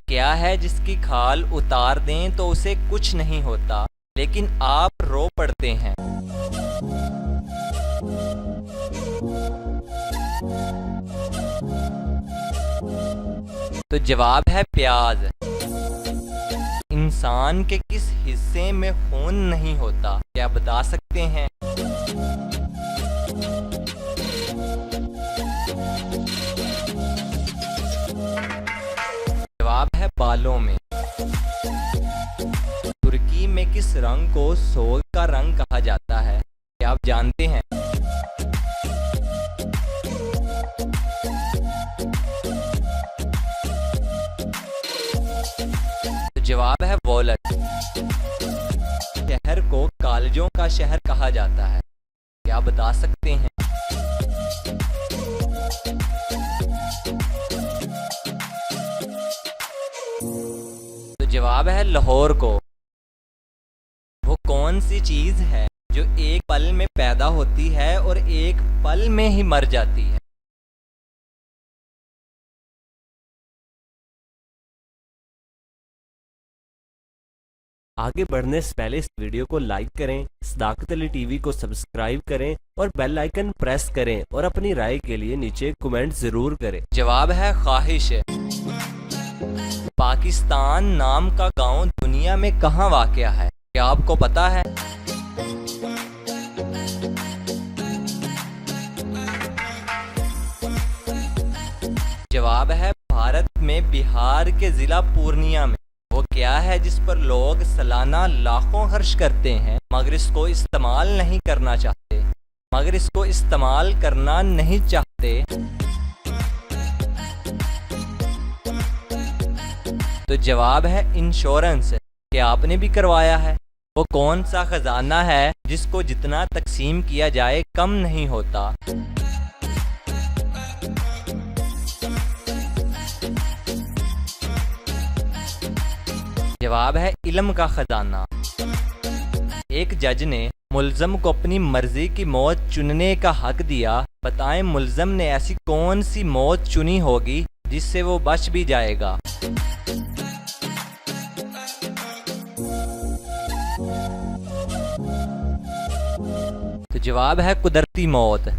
क्या है जिसकी खाल उतार दें तो उसे कुछ नहीं होता, लेकिन आप रो पड़ते हैं। तो जवाब है प्याज। इंसान के किस हिस्से में खून नहीं होता, क्या बता सकते हैं? जवाब है बालों में। तुर्की में किस रंग को सोग का रंग कहा जाता है, क्या आप जानते हैं? तो जवाब है वॉलेट। शहर को कॉलेजों का शहर कहा जाता है, क्या बता सकते हैं? तो जवाब है लाहौर को। वो कौन सी चीज है जो एक पल में पैदा होती है और एक पल में ही मर जाती है? आगे बढ़ने से पहले इस वीडियो को लाइक करें, सदाकत अली टीवी को सब्सक्राइब करें और बेल आइकन प्रेस करें और अपनी राय के लिए नीचे कमेंट जरूर करें। जवाब है ख्वाहिश। पाकिस्तान नाम का गांव दुनिया में कहाँ वाक़या है, क्या आपको पता है? जवाब है भारत में बिहार के जिला पूर्णिया में। वो क्या है जिस पर लोग सालाना लाखों खर्च करते हैं मगर इसको इस्तेमाल नहीं करना चाहते? तो जवाब है इंश्योरेंस। क्या आपने भी करवाया है? वो कौन सा खजाना है जिसको जितना तकसीम किया जाए कम नहीं होता? जवाब है इल्म का खजाना। एक जज ने मुल्ज़म को अपनी मर्जी की मौत चुनने का हक दिया। बताएं मुल्ज़म ने ऐसी कौन सी मौत चुनी होगी जिससे वो बच भी जाएगा? तो जवाब है कुदरती मौत।